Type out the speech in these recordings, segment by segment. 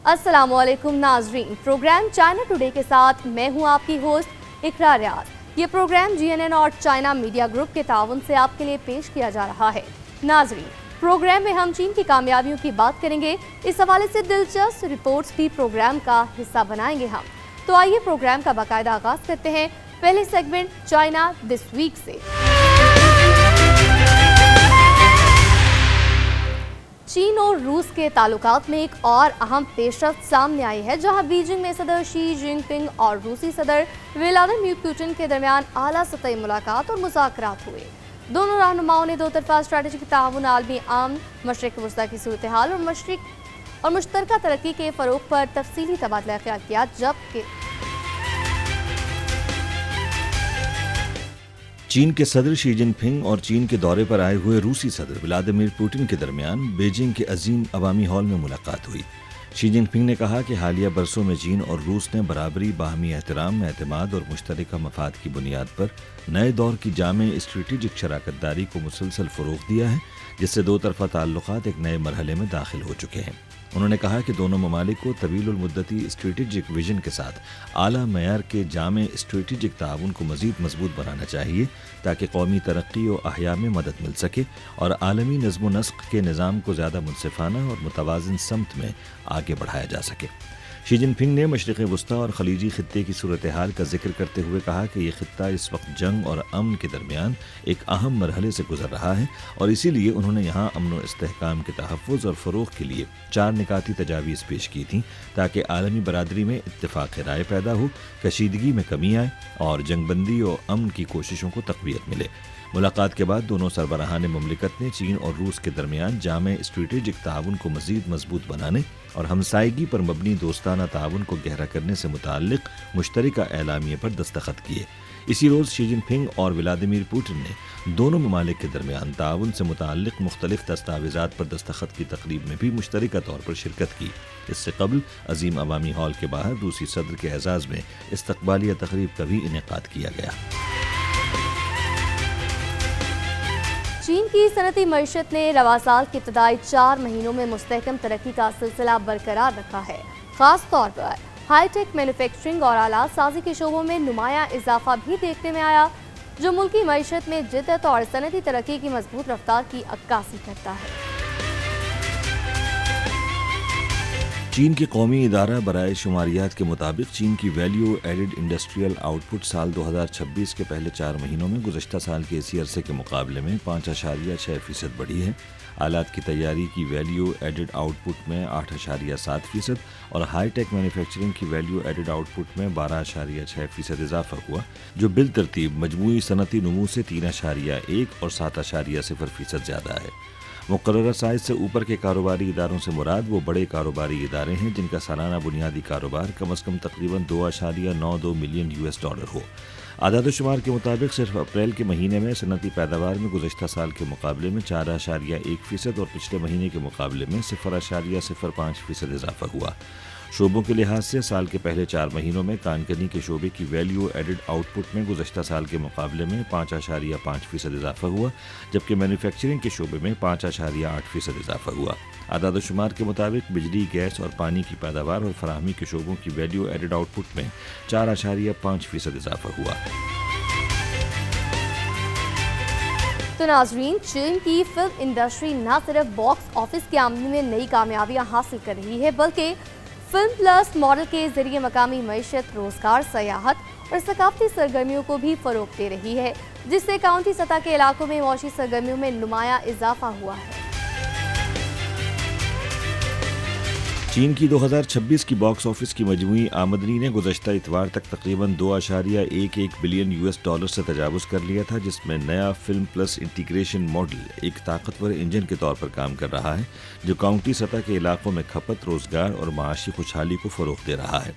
अस्सलाम वालेकुम नाजरीन, प्रोग्राम चाइना टुडे के साथ मैं हूं आपकी होस्ट इकरा रियाज। ये प्रोग्राम GNN और चाइना मीडिया ग्रुप के ताउन से आपके लिए पेश किया जा रहा है। नाजरीन, प्रोग्राम में हम चीन की कामयाबियों की बात करेंगे। इस हवाले से दिलचस्प रिपोर्ट्स भी प्रोग्राम का हिस्सा बनाएंगे हम। तो आइए प्रोग्राम का बाकायदा आगाज करते हैं पहले सेगमेंट चाइना दिस वीक से। चीन और रूस के ताल्लुकात में एक और अहम पेशरफ्त सामने आई है, जहां बीजिंग में सदर शी जिनपिंग और रूसी सदर व्लादिमीर पुतिन के दरमियान आला सतही मुलाकात और मुज़ाकरात हुए। दोनों रहनुमाओं ने दो तरफा स्ट्रेटेजिक ताउन, आलमी अमन, मशरिक वस्ता की सूरत हाल और मुश्तरका तरक्की के फ़रोग़ पर तफसीली तबादला ख्याल किया। जबकि चीन के सदर शी जिनपिंग और चीन के दौरे पर आए हुए रूसी सदर व्लादिमीर पुतिन के दरमियान बीजिंग के अजीम अवामी हॉल में मुलाकात हुई। शी जिनपिंग ने कहा कि हालिया बरसों में चीन और रूस ने बराबरी, बाहमी एहतराम, एतमाद और मुश्तरका मफाद की बुनियाद पर नए दौर की जामे स्ट्रेटेजिक शराकतदारी को मुसलसल फ़रोग़ दिया है, जिससे दो तरफ़ा ताल्लुक़ात एक नए मरहले में दाखिल हो चुके हैं। उन्होंने कहा कि दोनों ममालिक को तवीलुल मुद्दती स्ट्रेटेजिक विजन के साथ आला मयार के जामे स्ट्रेटेजिक ताउन को मज़ीद मजबूत बनाना चाहिए, ताकि कौमी तरक्की और अहया में मदद मिल सके और आलमी नज़्म व नस्क़ के निज़ाम को ज़्यादा मुनसिफ़ाना और मुतवाज़िन समत में आगे बढ़ाया जा सके। शी जिनपिंग ने मशरिक़ वस्ता और खलीजी खित्ते की सूरत हाल का जिक्र करते हुए कहा कि यह खित्ता इस वक्त जंग और अमन के दरमियान एक अहम मरहले से गुजर रहा है और इसीलिए उन्होंने यहाँ अमन व इस्तेहकाम के तहफ़्फ़ुज़ और फ़रोग़ के लिए 4 निकाती तजावीज़ पेश की थीं, ताकि आलमी बरादरी में इत्तेफ़ाक़ राय पैदा हो, कशीदगी में कमी आए और जंगबंदी और अमन की कोशिशों को तक़वियत मिले। मुलाकात के बाद दोनों सरबराहान मुमलिकत ने चीन और रूस के दरमियान जामे स्ट्रेटेजिक ताउन को मज़ीद मजबूत बनाने और हमसायगी पर मबनी दोस्ताना ताउन को गहरा करने से मुताल्लिक़ मुश्तरका एलामिये पर दस्तखत किए। इसी रोज़ शी जिनपिंग और व्लादिमीर पुतिन ने दोनों ममालिक के दरमियान ताउन से मुताल्लिक़ मुख्तलिफ़ दस्तावेज़ात पर दस्तखत की तकरीब में भी मुश्तरका तौर पर शिरकत की। इससे कबल अजीम अवामी हॉल के बाहर रूसी सदर के एजाज़ में इस्तक़बालिया तकरीब का भी इनेकाद किया गया। चीन की सनती मईशत ने रवा साल के इब्तदाई 4 महीनों में मुस्तहकम तरक्की का सिलसिला बरकरार रखा है। ख़ास तौर पर हाईटेक मैन्युफैक्चरिंग और आला साजी के शोबों में नुमाया इजाफा भी देखने में आया, जो मुल्की मईशत में जिद्दत और सनती तरक्की की मजबूत रफ्तार की अक्कासी करता है। चीन के कौमी इदारा बराए शुमारियात के मुताबिक चीन की वैल्यू एडेड इंडस्ट्रियल आउटपुट साल 2026 के पहले 4 महीनों में गुज़श्ता साल के इसी अरसे के मुकाबले में 5.6% बढ़ी है। आलात की तैयारी की वैल्यू एडेड आउटपुट में 8.7% और हाईटेक मैन्युफैक्चरिंग की वैल्यू एडेड आउटपुट में 12.6% इजाफा हुआ, जो बिल तरतीब मजमूई सनती नमू से 3.1 और 7.0% ज़्यादा है। मुकर्रर साइज से ऊपर के कारोबारी इदारों से मुराद वो बड़े कारोबारी इदारे हैं जिनका सालाना बुनियादी कारोबार कम अज़ कम तकरीबन 2.92 मिलियन $, हो। आदाद शुमार के मुताबिक सिर्फ अप्रैल के महीने में सनती पैदावार में गुज़श्ता साल के मुकाबले में 4.1% और पिछले महीने के मुकाबले में 0.05% इजाफा हुआ। शोबों के लिहाज से साल के पहले 4 महीनों में कानकनी के शोबे की वैल्यू एडेड आउटपुट में गुज़श्ता साल के मुकाबले में 5.5% इजाफा हुआ, जबकि मैन्युफैक्चरिंग के शोबे में 5.8% इजाफा हुआ। आदाद शुमार के मुताबिक बिजली, गैस और पानी की पैदावार और फराहमी के शोबों की वैल्यू एडेड आउटपुट में 4.5% इजाफा हुआ। तो नाजरीन, चीन की फिल्म इंडस्ट्री न सिर्फ बॉक्स ऑफिस की आमदनी में नई कामयाबियां हासिल कर रही है, बल्कि फिल्म प्लस मॉडल के जरिए मकामी मईशत, रोजगार, सयाहत और सकाफती सरगर्मियों को भी फरोग दे रही है, जिससे काउंटी सतह के इलाकों में मौशी सरगर्मियों में नुमाया इजाफा हुआ है। चीन की 2026 की बॉक्स ऑफिस की मजमूई आमदनी ने गुज़श्ता इतवार तक तकरीबन 2.11 बिलियन $, से तजावुज़ कर लिया था, जिसमें नया फिल्म प्लस इंटीग्रेशन मॉडल एक ताकतवर इंजन के तौर पर काम कर रहा है, जो काउंटी सतह के इलाकों में खपत, रोजगार और माशी खुशहाली को फ़रोग़ दे रहा है।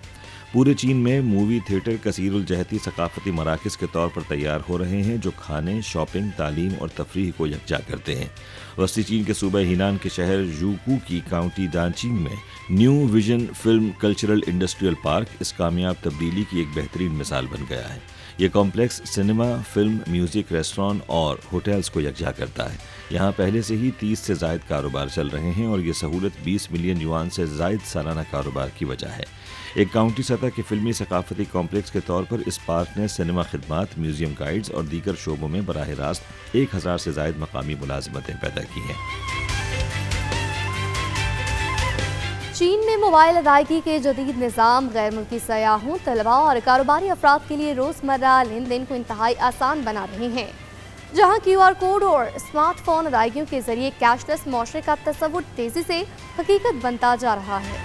پورے چین میں مووی تھیٹر کثیر الجہتی ثقافتی مراکز کے طور پر تیار ہو رہے ہیں جو کھانے، شاپنگ، تعلیم اور تفریح کو یکجا کرتے ہیں۔ وسطی چین کے صوبہ ہینان کے شہر یوکو کی کاؤنٹی دانچینگ میں new vision film cultural industrial park اس کامیاب تبدیلی کی ایک بہترین مثال بن گیا ہے۔ یہ complex cinema, film, music, restaurant اور ہوٹلز کو یکجا کرتا ہے۔ یہاں پہلے سے ہی 30 سے زائد کاروبار چل رہے ہیں اور یہ سہولت 20 ملین یوان سے زائد سالانہ کاروبار کی وجہ ہے۔ ایک کاؤنٹی سطح کے فلمی ثقافتی کمپلیکس کے طور پر اس پارک نے سنیما خدمات، میوزیم گائیڈز اور دیگر شعبوں میں براہ راست 1000 سے زائد مقامی ملازمتیں پیدا کی ہیں۔ چین میں موبائل ادائیگی کے جدید نظام غیر ملکی سیاحوں، طلباء اور کاروباری افراد کے لیے روزمرہ لین دین کو انتہائی آسان بنا رہے ہیں، جہاں کیو آر کوڈ اور اسمارٹ فون ادائیگیوں کے ذریعے کیش لیس معاشرے کا تصور تیزی سے حقیقت بنتا جا رہا ہے۔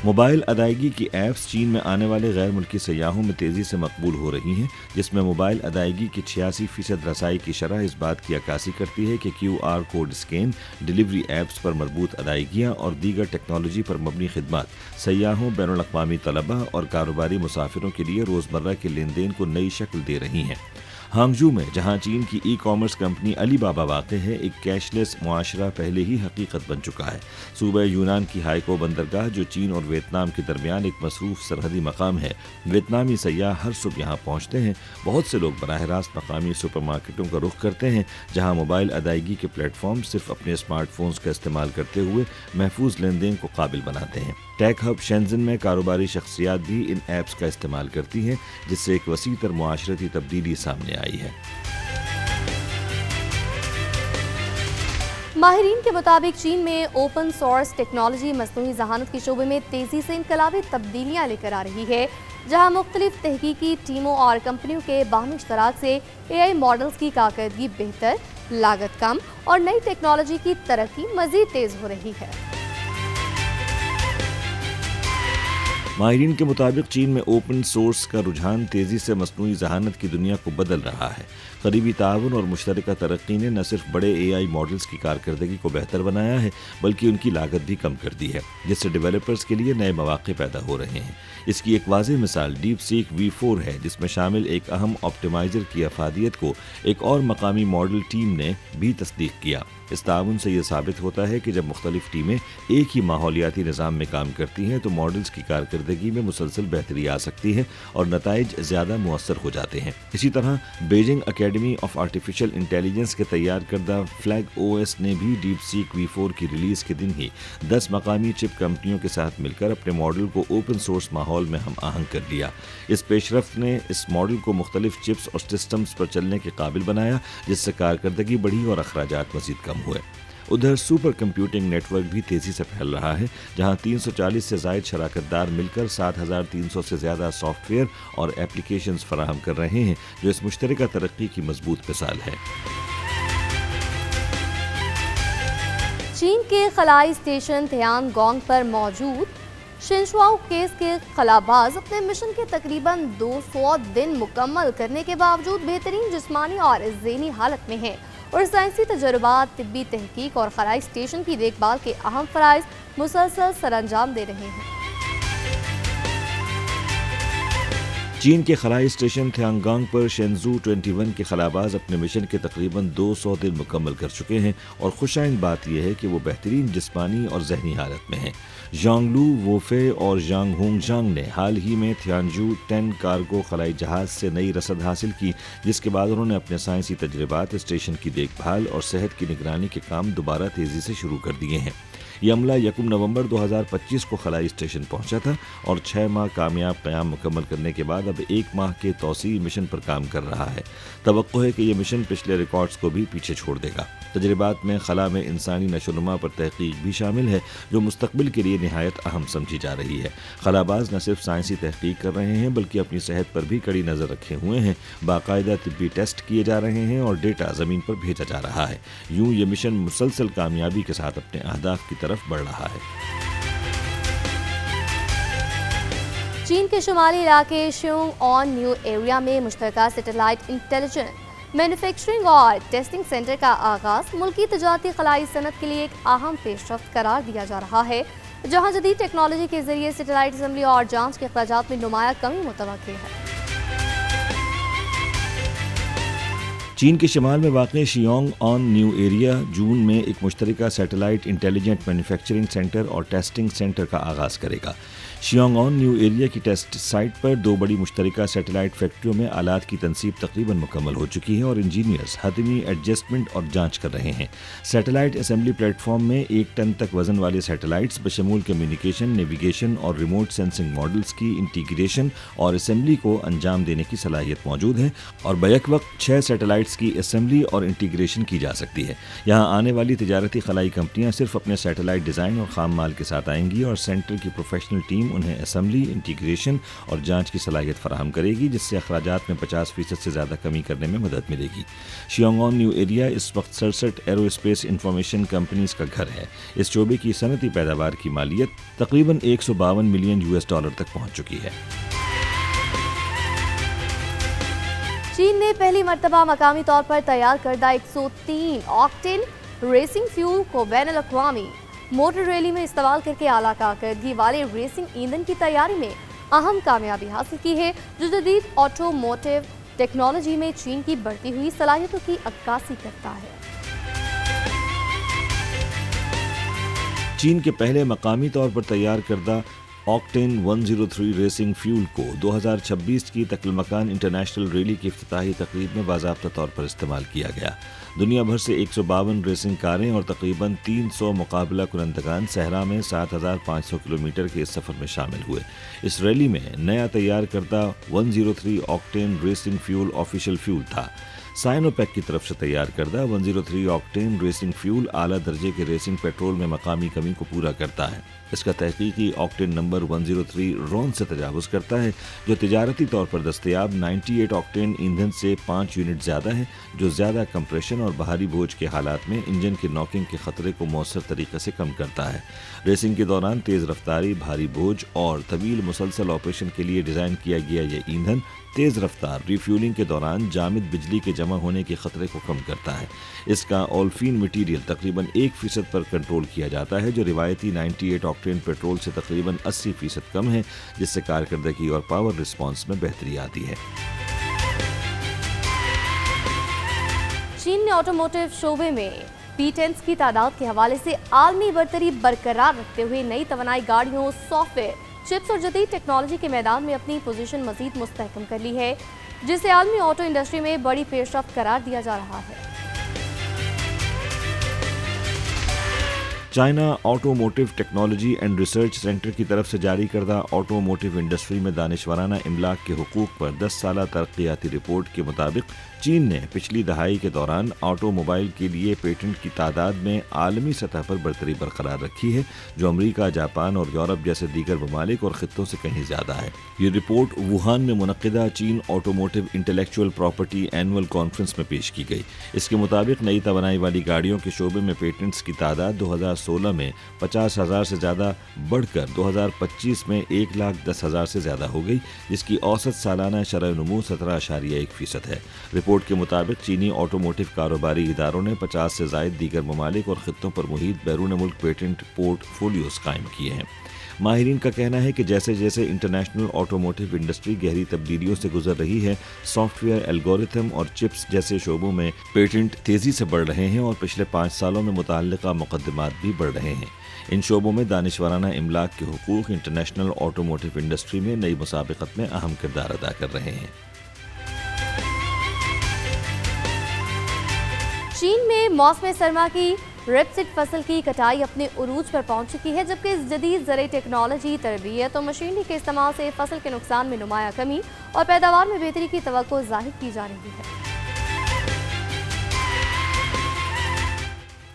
موبائل ادائیگی کی ایپس چین میں آنے والے غیر ملکی سیاحوں میں تیزی سے مقبول ہو رہی ہیں، جس میں موبائل ادائیگی کی 86% رسائی کی شرح اس بات کی عکاسی کرتی ہے کہ Q R code scan, delivery apps پر مربوط ادائیگیاں اور دیگر ٹیکنالوجی پر مبنی خدمات سیاحوں، بین الاقوامی طلباء اور کاروباری مسافروں کے لیے روزمرہ کے لین دین کو نئی شکل دے رہی ہیں۔ ہانگجو میں، جہاں چین کی ای کامرس کمپنی علی بابا واقع ہے، ایک کیش لیس معاشرہ پہلے ہی حقیقت بن چکا ہے۔ صوبہ یونان کی ہائیکو بندرگاہ، جو چین اور ویتنام کے درمیان ایک مصروف سرحدی مقام ہے، ویتنامی سیاح ہر صبح یہاں پہنچتے ہیں۔ بہت سے لوگ براہ راست مقامی سپر مارکیٹوں کا رخ کرتے ہیں، جہاں موبائل ادائیگی کے پلیٹ فارم صرف اپنے اسمارٹ فونز کا استعمال کرتے ہوئے محفوظ لین دین کو قابل بناتے ہیں۔ ٹیک ہب شینزن میں کاروباری شخصیات بھی ان ایپس کا استعمال کرتی ہیں، جس سے ایک وسیع تر معاشرتی تبدیلی سامنے آئی ہے۔ ماہرین کے مطابق چین میں اوپن سورس ٹیکنالوجی مصنوعی ذہانت کے شعبے میں تیزی سے انقلابی تبدیلیاں لے کر آ رہی ہے، جہاں مختلف تحقیقی ٹیموں اور کمپنیوں کے باہمی اشتراک سے اے آئی ماڈلز کی کارکردگی بہتر، لاگت کم اور نئی ٹیکنالوجی کی ترقی مزید تیز ہو رہی ہے۔ ماہرین کے مطابق چین میں اوپن سورس کا رجحان تیزی سے مصنوعی ذہانت کی دنیا کو بدل رہا ہے۔ قریبی تعاون اور مشترکہ ترقی نے نہ صرف بڑے اے آئی ماڈلز کی کارکردگی کو بہتر بنایا ہے، بلکہ ان کی لاگت بھی کم کر دی ہے، جس سے ڈیولپرز کے لیے نئے مواقع پیدا ہو رہے ہیں۔ اس کی ایک واضح مثال ڈیپ سیک V4 ہے، جس میں شامل ایک اہم آپٹیمائزر کی افادیت کو ایک اور مقامی ماڈل ٹیم نے بھی تصدیق کیا۔ اس تعاون سے یہ ثابت ہوتا ہے کہ جب مختلف ٹیمیں ایک ہی ماحولیاتی نظام میں کام کرتی ہیں تو ماڈلز کی کارکردگی میں مسلسل بہتری آ سکتی ہے اور نتائج زیادہ مؤثر ہو جاتے ہیں۔ اسی طرح Beijing academy of artificial intelligence کے تیار کردہ فلیگ او ایس نے بھی ڈیپ سیک V4 کی ریلیز کے دن ہی 10 مقامی چپ کمپنیوں کے ساتھ مل کر اپنے ماڈل کو اوپن سورس ماحول میں ہم آہنگ کر لیا۔ اس پیش رفت نے اس ماڈل کو مختلف چپس اور سسٹمز پر چلنے کے قابل بنایا، جس سے کارکردگی بڑھی اور اخراجات مزید کم ہوئے۔ ادھر سپر کمپیوٹنگ نیٹ ورک بھی تیزی سے پھیل رہا ہے، جہاں 340 سے زائد شراکت دار مل کر 7300 سے زیادہ سافٹ ویئر اور ایپلیکیشنز فراہم کر رہے ہیں، جو اس مشترکہ ترقی کی مضبوط مثال ہے۔ چین کے خلائی اسٹیشن تیان گونگ پر موجود شنشواؤ کیس کے خلاباز اپنے مشن کے تقریباً 200 دن مکمل کرنے کے باوجود بہترین جسمانی اور ذہنی حالت میں ہیں اور سائنسی تجربات، طبی تحقیق اور خلائی اسٹیشن کی دیکھ بھال کے اہم فرائض مسلسل سر انجام دے رہے ہیں۔ چین کے خلائی اسٹیشن تھیانگانگ پر شینزو 21 کے خلاباز اپنے مشن کے تقریباً 200 دن مکمل کر چکے ہیں اور خوشائند بات یہ ہے کہ وہ بہترین جسمانی اور ذہنی حالت میں ہیں۔ ژانگ لو، ووفے اور ژانگ ہونگ ژانگ نے حال ہی میں تھیانجو 10 کارگو خلائی جہاز سے نئی رسد حاصل کی، جس کے بعد انہوں نے اپنے سائنسی تجربات، اسٹیشن کی دیکھ بھال اور صحت کی نگرانی کے کام دوبارہ تیزی سے شروع کر دیے ہیں۔ یہ عملہ 1 نومبر 2025 کو خلائی اسٹیشن پہنچا تھا اور 6 ماہ کامیاب قیام مکمل کرنے کے بعد اب 1 ماہ کے توسیعی مشن پر کام کر رہا ہے۔ توقع ہے کہ یہ مشن پچھلے ریکارڈز کو بھی پیچھے چھوڑ دے گا۔ تجربات میں خلا میں انسانی نشو و نما پر تحقیق بھی شامل ہے، جو مستقبل کے لیے نہایت اہم سمجھی جا رہی ہے۔ خلاباز نہ صرف سائنسی تحقیق کر رہے ہیں بلکہ اپنی صحت پر بھی کڑی نظر رکھے ہوئے ہیں، باقاعدہ طبی ٹیسٹ کیے جا رہے ہیں اور ڈیٹا زمین پر بھیجا جا رہا ہے۔ یوں یہ مشن مسلسل کامیابی کے ساتھ اپنے اہداف کی طرف بڑھ رہا ہے۔ چین کے شمالی علاقے شیونگ آن نیو ایریا میں مشترکہ سیٹلائٹ انٹیلیجنٹ مینوفیکچرنگ اور ٹیسٹنگ سینٹر کا آغاز ملکی تجارتی خلائی صنعت کے لیے ایک اہم پیش رفت قرار دیا جا رہا ہے، जहां जदीद टेक्नोलॉजी के जरिए सैटेलाइट असेंबली और जांच के अखराजात में नुमाया कमी मुतवक्किल है। चीन के शिमाल में वाक़ शियोंग ऑन न्यू एरिया जून में एक मुश्तरका सैटेलाइट इंटेलिजेंट मैन्युफैक्चरिंग सेंटर और टेस्टिंग सेंटर का आगाज़ करेगा। शियोंग ऑन न्यू एरिया की टेस्ट साइट पर 2 बड़ी मुश्तरका सैटेलाइट फैक्ट्रियों में आलात की तनसीब तकरीबन मुकम्मल हो चुकी है और इंजीनियर्स हतमी एडजस्टमेंट और जांच कर रहे हैं। सैटेलाइट असेंबली प्लेटफॉर्म में 1 टन तक वजन वाले सैटेलाइट्स बशमूल कम्युनिकेशन, नेविगेशन और रिमोट सेंसिंग मॉडल्स की इंटीग्रेशन और असेंबली को अंजाम देने की सलाहियत मौजूद है और बैक वक्त 6 सैटेलाइट्स की असेंबली और इंटीग्रेशन की जा सकती है। यहाँ आने वाली तिजारती खलाई कंपनियां सिर्फ अपने सैटेलाइट डिज़ाइन और खाम माल के साथ आएंगी और सेंटर की प्रोफेशनल टीम उन्हें असेंबली, इंटीग्रेशन और जांच की सलाहियत फराहम करेगी, जिससे अखराजात में 50% से ज़्यादा कमी करने में मदद मिलेगी। शियोंग ऑन न्यू एरिया इस वक्त 67 एरोस्पेस इंफॉर्मेशन कंपनीज का घर है। इस शोबे की सनती पैदावार की मालियत तकरीबन $152 मिलियन तक पहुँच चुकी है। चीन ने पहली मर्तबा मकामी तौर पर तैयार करदा 103 ऑक्टेन रेसिंग फ्यूल को बैनुल अक़वामी मोटर रैली में इस्तेमाल करके आला कारकर्दगी वाले रेसिंग ईंधन की तैयारी में अहम कामयाबी हासिल की है, जो जदीद ऑटोमोटिव टेक्नोलॉजी में चीन की बढ़ती हुई सलाहियतों की अक्कासी करता है। चीन के पहले मकामी तौर पर तैयार करदा ऑक्टेन 103 रेसिंग फ्यूल को 2026 की तकलमकान इंटरनेशनल रैली की इफ्तिताही तकरीब में बाज़ाब्ता तौर पर इस्तेमाल किया गया। दुनिया भर से 152 रेसिंग कारें और तकरीबन 300 मुकाबला कुनंदगान सहरा में 7,500 किलोमीटर के इस सफ़र में शामिल हुए। इस रैली में नया तैयार करदा 103 octane racing fuel official fuel था। साइनोपेक की तरफ से तैयार करदा 103 ऑक्टेन रेसिंग फ्यूल आला दर्जे के रेसिंग पेट्रोल में मकामी कमी को पूरा करता है। इसका तहकीकी ऑक्टेन नंबर 103 रॉन से तजावुज़ करता है, जो तिजारती तौर पर दस्तयाब 98 ऑक्टेन ईंधन से 5 यूनिट ज़्यादा है, जो ज़्यादा कंप्रेशन और बाहरी बोझ के हालात में इंजन के नॉकिंग के ख़तरे को मौसर तरीके से कम करता है। रेसिंग के दौरान तेज़ रफ्तारी, भारी बोझ और तवील मुसलसल ऑपरेशन के लिए डिज़ाइन किया गया यह ईंधन तेज़ रफ्तार रिफ्यूलिंग के दौरान जामिद बिजली के जमा होने के ख़तरे को कम करता है। इसका ओल्फिन मटीरियल तकरीबन 1% पर कंट्रोल किया जाता है, जो रिवायती 98 ऑक्टेन पेट्रोल से तकरीबन 80% कम है, जिससे कारकर्दगी और पावर रिस्पॉन्स में बेहतरी आती है। चीन ने ऑटोमोटिव शोबे में पेटेंट्स की तादाद के हवाले से आलमी बरतरी बरकरार रखते हुए नई तवानाई गाड़ियों, सॉफ्टवेयर, चिप्स और जदीद टेक्नोलॉजी के मैदान में अपनी पोजीशन मजीद मुस्तहकम कर ली है, जिसे आलमी ऑटो इंडस्ट्री में बड़ी पेशरफ्त करार दिया जा रहा है। China automotive technology and research centre की तरफ से जारी करदा ऑटोमोटिव इंडस्ट्री में दानिशवराना इमलाक के हुकूक पर 10 साला तरक्याती रिपोर्ट के मुताबिक चीन ने पिछली दहाई के दौरान ऑटोमोबाइल के लिए पेटेंट की तादाद में आलमी सतह पर बरतरी बरकरार रखी है, जो अमरीका, जापान और यूरोप जैसे दीगर ममालिक और खित्तों से कहीं ज़्यादा है। ये रिपोर्ट वुहान में मुनक्किदा चीन automotive intellectual property annual conference में पेश की गई। इसके मुताबिक नई तवानाई वाली गाड़ियों के शोबे में पेटेंट्स की तादाद 2016 में 50,000 से ज़्यादा बढ़कर 2025 में 1,10,000 से ज़्यादा हो गई, जिसकी औसत सालाना शरह नमू 17.1% है। रिपोर्ट के मुताबिक चीनी ऑटोमोटिव कारोबारी इदारों ने 50 से ज़ायद दीगर ममालिक और खित्तों पर मुहित बैरून मुल्क पेटेंट पोर्टफोलियोज कायम किए हैं। माहिरीन का कहना है कि जैसे जैसे इंटरनेशनल ऑटोमोटिव इंडस्ट्री गहरी तब्दीलियों से गुजर रही है, सॉफ्टवेयर, एल्गोरिथम और चिप्स जैसे शोबों में पेटेंट तेज़ी से बढ़ रहे हैं और पिछले 5 सालों में मुतल्लिका मुकदमात भी बढ़ रहे हैं। इन शोबों में दानिशवराना इमलाक के हुकूक इंटरनेशनल ऑटोमोटिव इंडस्ट्री में नई मुसाबिकत में अहम किरदार अदा कर रहे हैं। चीन में मौसम सरमा की रेपसीड फसल की कटाई अपने उरूज पर पहुंच चुकी है, जबकि इस जदीद ज़राई टेक्नोलॉजी, तरबियत और मशीनरी के इस्तेमाल से फसल के नुकसान में नुमाया कमी और पैदावार में बेहतरी की तवक्को जाहिर की जा रही है।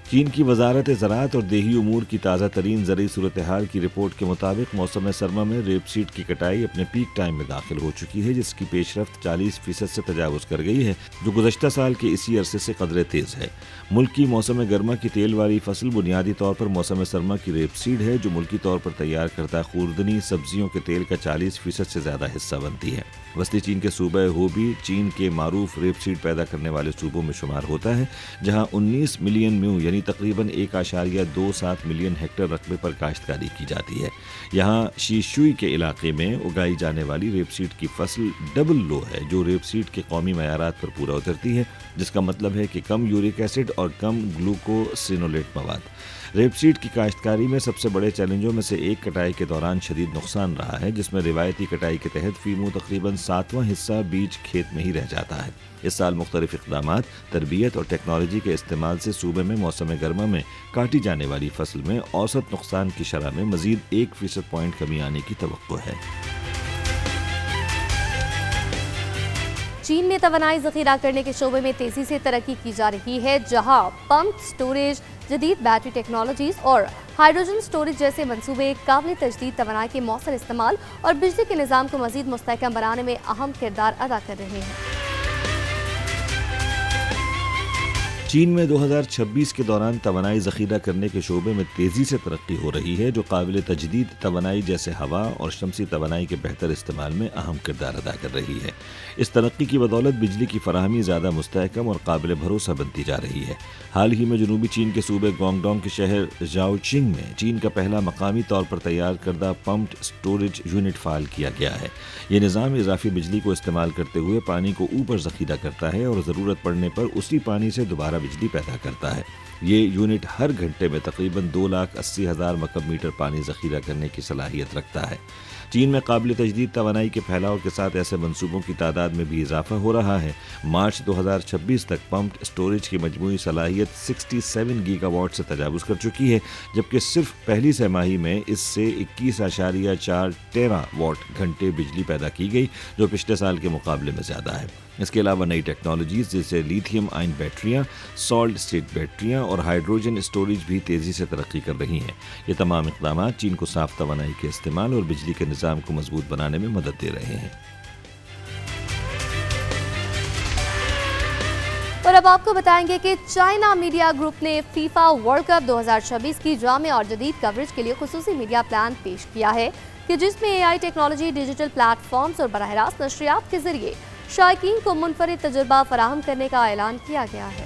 चीन की वजारत ज़राअत और देही उमूर की ताज़ा तरीन ज़रई सूरत हाल की रिपोर्ट के मुताबिक मौसम सरमा में रेपसीड की कटाई अपने पीक टाइम में दाखिल हो चुकी है, जिसकी पेशरफ्त 40% से तजावुज़ कर गई है, जो गुज़श्ता साल के इसी अरसे से कदरे तेज़ है। मुल्क की मौसम गर्मा की तेल वाली फसल बुनियादी तौर पर मौसम सरमा की रेपसीड है, जो मुल्की तौर पर तैयार करता खुर्दनी सब्जियों के तेल का 40% से ज़्यादा हिस्सा बनती है। वस्ती चीन के सूबे होबी चीन के मारूफ रेपसीड पैदा करने वाले सूबों में शुमार होता है, जहाँ 19 मिलियन म्यू यानी یعنی تقریباً 1.27 ملین ہیکٹر رقبے پر کاشتکاری کی جاتی ہے۔ یہاں شیشوئی کے علاقے میں اگائی جانے والی ریپ سیڈ کی فصل ڈبل لو ہے، جو ریپ سیڈ کے قومی معیارات پر پورا اترتی ہے، جس کا مطلب ہے کہ کم یورک ایسڈ اور کم گلوکوسینولیٹ مواد۔ ریپ سیڈ کی کاشتکاری میں سب سے بڑے چیلنجوں میں سے ایک کٹائی کے دوران شدید نقصان رہا ہے، جس میں روایتی کٹائی کے تحت فی منہ تقریباً 7واں حصہ بیج کھیت میں ہی رہ جاتا ہے۔ اس سال مختلف اقدامات، تربیت اور ٹیکنالوجی کے استعمال سے صوبے میں موسم گرما میں کاٹی جانے والی فصل میں اوسط نقصان کی شرح میں مزید 1% پوائنٹ کمی آنے کی توقع ہے۔ چین میں توانائی ذخیرہ کرنے کے شعبے میں تیزی سے ترقی کی جا رہی ہے، جہاں پمپ سٹوریج، جدید بیٹری ٹیکنالوجیز اور ہائیڈروجن سٹوریج جیسے منصوبے قابل تجدید توانائی کے مؤثر استعمال اور بجلی کے نظام کو مزید مستحکم بنانے میں اہم کردار ادا کر رہے ہیں۔ چین میں 2026 کے دوران توانائی ذخیرہ کرنے کے شعبے میں تیزی سے ترقی ہو رہی ہے، جو قابل تجدید توانائی جیسے ہوا اور شمسی توانائی کے بہتر استعمال میں اہم کردار ادا کر رہی ہے۔ اس ترقی کی بدولت بجلی کی فراہمی زیادہ مستحکم اور قابل بھروسہ بنتی جا رہی ہے۔ حال ہی میں جنوبی چین کے صوبے گوانگڈونگ کے شہر ژاؤچنگ میں چین کا پہلا مقامی طور پر تیار کردہ پمپڈ سٹوریج یونٹ فعال کیا گیا ہے۔ یہ نظام اضافی بجلی کو استعمال کرتے ہوئے پانی کو اوپر ذخیرہ کرتا ہے اور ضرورت پڑنے پر اسی پانی سے دوبارہ بجلی پیدا کرتا ہے۔ یہ یونٹ ہر گھنٹے میں تقریباً 2,80,000 مکعب میٹر پانی ذخیرہ کرنے کی صلاحیت رکھتا ہے۔ چین میں قابل تجدید توانائی کے پھیلاؤ کے ساتھ ایسے منصوبوں کی تعداد میں بھی اضافہ ہو رہا ہے۔ مارچ 2026 تک پمپڈ سٹوریج کی مجموعی صلاحیت 67 گیگا واٹ سے تجاوز کر چکی ہے، جبکہ صرف پہلی سہ ماہی میں اس سے 21.4 ٹیرا واٹ گھنٹے بجلی پیدا کی گئی، جو پچھلے سال کے مقابلے میں زیادہ ہے۔ اس کے علاوہ نئی ٹیکنالوجیز جیسے لیتھیم آئن بیٹریاں، سالٹ اسٹیٹ بیٹریاں اور ہائیڈروجن اسٹوریج بھی تیزی سے ترقی کر رہی ہیں۔ یہ تمام اقدامات چین کو صاف توانائی کے استعمال اور بجلی کے نظام کو مضبوط بنانے میں مدد دے رہے ہیں۔ اور اب آپ کو بتائیں گے کہ چائنا میڈیا گروپ نے فیفا ورلڈ کپ 2026 کی جامع اور جدید کوریج کے لیے خصوصی میڈیا پلان پیش کیا ہے، کہ جس میں AI technology, digital platforms اور براہ راست نشریات کے ذریعے شائقین کو منفرد تجربہ فراہم کرنے کا اعلان کیا گیا ہے۔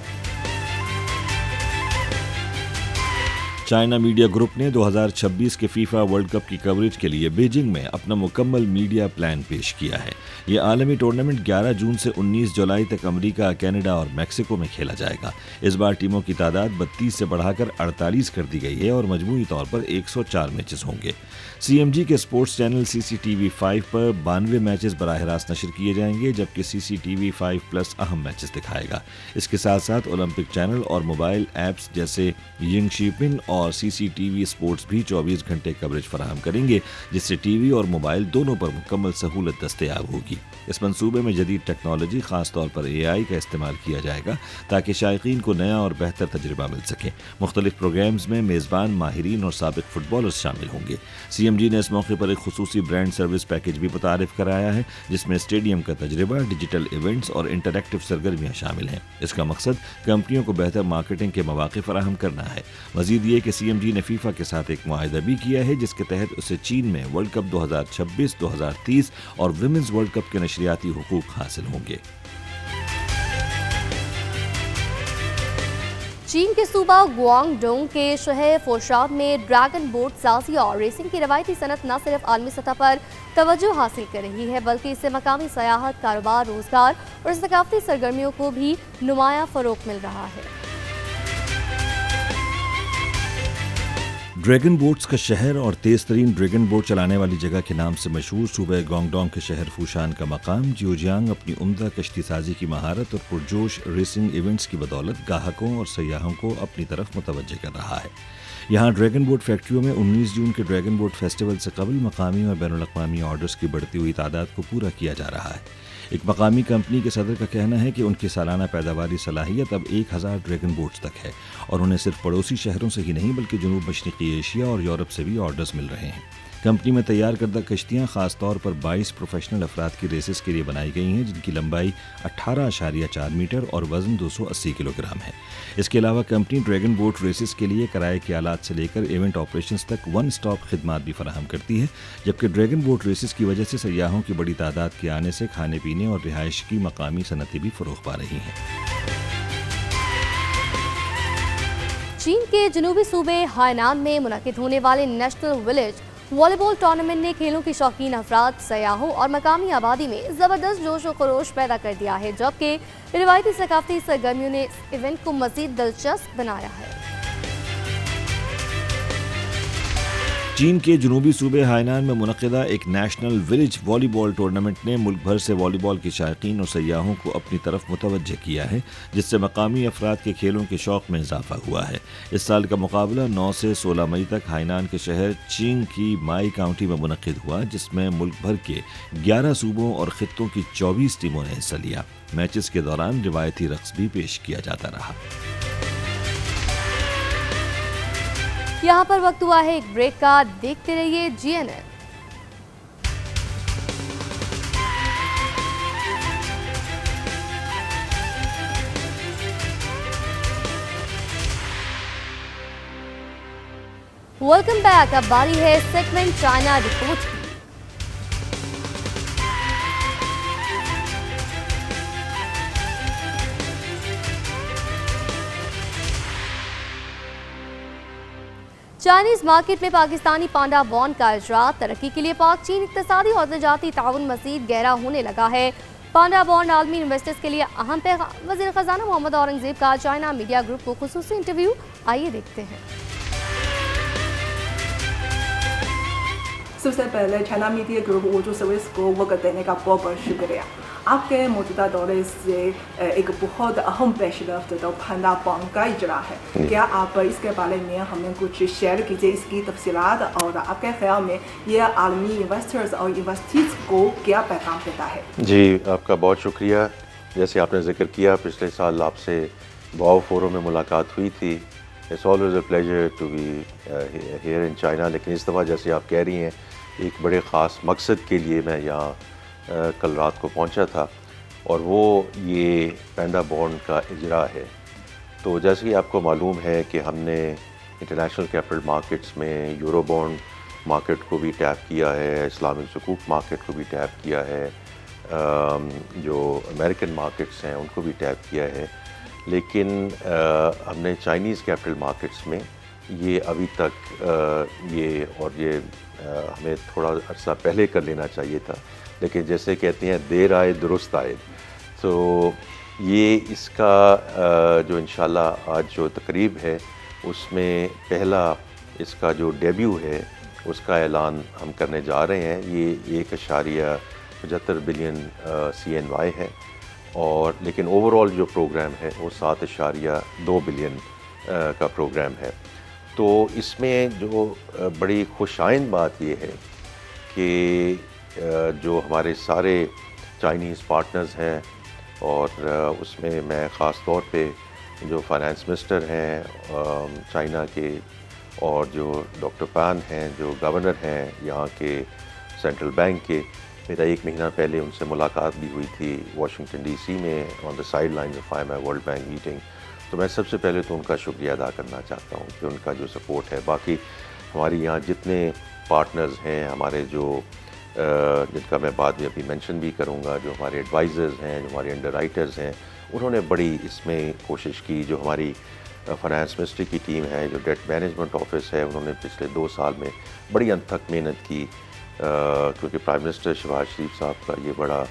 چائنا میڈیا گروپ نے 2026 کے فیفا ورلڈ کپ کی کوریج کے لیے بیجنگ میں اپنا مکمل میڈیا پلان پیش کیا ہے۔ یہ عالمی ٹورنامنٹ 11 جون سے 19 جولائی تک امریکہ، کینیڈا اور میکسیکو میں کھیلا جائے گا۔ اس بار ٹیموں کی تعداد 32 سے بڑھا کر 48 کر دی گئی ہے اور مجموعی طور پر 104 میچز ہوں گے۔ CMG کے اسپورٹس چینل CCTV 5 پر 92 میچز براہ راست نشر کیے جائیں گے، جبکہ CCTV 5+ اہم میچز دکھائے گا۔ اس کے ساتھ ساتھ اولمپک چینل اور موبائل ایپس جیسے ینگ شیپن اور CCTV اسپورٹس بھی 24 گھنٹے کوریج فراہم کریں گے، جس سے ٹی وی اور موبائل دونوں پر مکمل سہولت دستیاب ہوگی۔ اس منصوبے میں جدید ٹیکنالوجی، خاص طور پر AI کا استعمال کیا جائے گا تاکہ شائقین کو نیا اور بہتر تجربہ مل سکے۔ مختلف پروگرامز میں میزبان، ماہرین اور سابق فٹ بالرز شامل ہوں گے۔ CMG نے اس موقع پر ایک خصوصی برانڈ سروس پیکیج بھی متعارف کرایا ہے، جس میں اسٹیڈیم کا تجربہ، ڈیجیٹل ایونٹس اور انٹریکٹیو سرگرمیاں شامل ہیں۔ اس کا مقصد کمپنیوں کو بہتر مارکیٹنگ کے مواقع فراہم کرنا ہے۔ مزید یہ کہ CMG نے فیفا کے ساتھ ایک معاہدہ بھی کیا ہے، جس کے تحت اسے چین میں ورلڈ کپ 2026، 2030 اور ویمنز ورلڈ کپ کے نشریاتی حقوق حاصل ہوں گے۔ چین کے صوبہ گوانگڈونگ کے شہر فوشان میں ڈریگن بوٹ سازی اور ریسنگ کی روایتی صنعت نہ صرف عالمی سطح پر توجہ حاصل کر رہی ہے، بلکہ اس سے مقامی سیاحت، کاروبار، روزگار اور ثقافتی سرگرمیوں کو بھی نمایاں فروغ مل رہا ہے۔ ڈریگن بوٹس کا شہر اور تیز ترین ڈریگن بوٹ چلانے والی جگہ کے نام سے مشہور صوبہ گوانگڈونگ کے شہر فوشان کا مقام جیوجیانگ اپنی عمدہ کشتی سازی کی مہارت اور پرجوش ریسنگ ایونٹس کی بدولت گاہکوں اور سیاحوں کو اپنی طرف متوجہ کر رہا ہے۔ یہاں ڈریگن بوٹ فیکٹریوں میں 19 جون کے ڈریگن بوٹ فیسٹیول سے قبل مقامی اور بین الاقوامی آرڈرز کی بڑھتی ہوئی تعداد کو پورا کیا جا رہا ہے۔ ایک مقامی کمپنی کے صدر کا کہنا ہے کہ ان کی سالانہ پیداواری صلاحیت اب 1000 ڈریگن بوٹس تک ہے، اور انہیں صرف پڑوسی شہروں سے ہی نہیں بلکہ جنوب مشرقی ایشیا اور یورپ سے بھی آرڈرز مل رہے ہیں۔ کمپنی میں تیار کردہ کشتیاں خاص طور پر 22 پروفیشنل افراد کی ریسز کے لیے بنائی گئی ہیں، جن کی لمبائی 18.4 میٹر اور وزن 280 کلو گرام ہے۔ اس کے علاوہ کمپنی ڈریگن بوٹ ریسز کے لیے کرائے کے آلات سے لے کر ایونٹ آپریشنز تک ون سٹاپ خدمات بھی فراہم کرتی ہے، جبکہ ڈریگن بوٹ ریسز کی وجہ سے سیاحوں کی بڑی تعداد کے آنے سے کھانے پینے اور رہائش کی مقامی صنعتیں بھی فروغ پا رہی ہیں۔ चीन के जनूबी सूबे हायनान में मुनक्किद होने वाले नेशनल विलेज वॉलीबॉल टूर्नामेंट ने खेलों के शौकीन अफराद, सयाहों और मकामी आबादी में ज़बरदस्त जोश और खरोश पैदा कर दिया है, जबकि रिवायती सकाफती सरगर्मियों ने इस इवेंट को मज़ीद दिलचस्प बनाया है। चीन के जनूबी सूबे हायनान में मुनक़िदा एक नेशनल विलेज वॉलीबॉल टूर्नामेंट ने मुल्क भर से वॉलीबॉल के शायकीन और सयाहों को अपनी तरफ मुतवज्जह किया है, जिससे मकामी अफराद के खेलों के शौक़ में इजाफा हुआ है। इस साल का मुकाबला 9 से 16 मई तक हायनान के शहर चीन की माई काउंटी में मुनक़िद हुआ, जिसमें मुल्क भर के 11 सूबों और ख़ित्तों की 24 टीमों ने हिस्सा लिया। मैचेस के दौरान रिवायती रक़्स भी पेश किया जाता रहा। यहाँ पर वक्त हुआ है एक ब्रेक का। देखते रहिए GNN। Welcome back. अब बारी है सेगमेंट चाइना रिपोर्ट की। चाइनीज मार्केट में पाकिस्तानी पांडा बॉन्ड का इजरा। तरक्की के लिए पाक चीन इक्तिसादी और तजारती ताउन मज़ीद गहरा होने लगा है। पांडा बॉन्ड आलमी इन्वेस्टर्स के लिए अहम पैगाम। वज़ीर ख़ज़ाना मोहम्मद औरंगज़ेब का चाइना मीडिया ग्रुप को ख़ुसूसी इंटरव्यू। आइए देखते हैं। सबसे पहले China media group Urdu service को वक्त देने का बहुत बहुत शुक्रिया। आपके मौजूदा दौरे से एक बहुत अहम पेशरफ्त तो पांडा बॉन्ड का इजरा है। क्या आप इसके बारे में हमें कुछ शेयर कीजिए, इसकी तफसीलात, और आपके ख्याल में ये आलमी इन्वेस्टर्स और इन्वेस्टीज को क्या पैगाम देता है? जी, आपका बहुत शुक्रिया। जैसे आपने जिक्र किया, पिछले साल आपसे वाओ फोरम में मुलाकात हुई थी। It's always a pleasure to be here in China. लेकिन इस दफ़ा जैसे आप कह रही हैं, एक बड़े ख़ास मकसद के लिए मैं यहाँ कल रात को पहुंचा था, और वो ये पांडा बॉन्ड का इजरा है। तो जैसे कि आपको मालूम है कि हमने इंटरनेशनल कैपिटल मार्केट्स में यूरो बॉन्ड मार्केट को भी टैप किया है, इस्लामिक सुकूक मार्केट को भी टैप किया है, जो अमेरिकन मार्केट्स हैं उनको भी टैप किया है। लेकिन हमने चाइनीज़ कैपिटल मार्केट्स में ये अभी तक ये हमें थोड़ा अर्सा पहले कर लेना चाहिए था, लेकिन जैसे कहते हैं देर आए दुरुस्त आए। तो ये इसका जो इंशाल्लाह आज जो तकरीब है उसमें पहला इसका जो डेब्यू है उसका ऐलान हम करने जा रहे हैं। ये 1.75 बिलियन CNY है, और लेकिन ओवरऑल जो प्रोग्राम है वो 7.2 बिलियन का प्रोग्राम है। तो इसमें जो बड़ी खुशाइंद बात ये है कि जो हमारे सारे चाइनीज़ पार्टनर्स हैं, और उसमें मैं ख़ास तौर पे जो फाइनेंस मिनिस्टर हैं चाइना के, और जो डॉक्टर पान हैं जो गवर्नर हैं यहाँ के सेंट्रल बैंक के, मेरा 1 महीना पहले उनसे मुलाकात भी हुई थी वाशिंगटन DC में on the side lines of IMF world bank meeting. तो मैं सबसे पहले तो उनका शुक्रिया अदा करना चाहता हूँ कि उनका जो सपोर्ट है। बाकी हमारी यहाँ जितने पार्टनर्स हैं हमारे, जो जिनका मैं बाद में अभी मेंशन भी करूँगा, जो हमारे एडवाइज़र्स हैं, जो हमारे अंडरराइटर्स हैं, उन्होंने बड़ी इसमें कोशिश की। जो हमारी फाइनेंस मिनिस्ट्री की टीम है, जो डेट मैनेजमेंट ऑफिस है, उन्होंने पिछले 2 साल में बड़ी अनथक मेहनत की, क्योंकि प्राइम मिनिस्टर शहबाज शरीफ साहब का ये बड़ा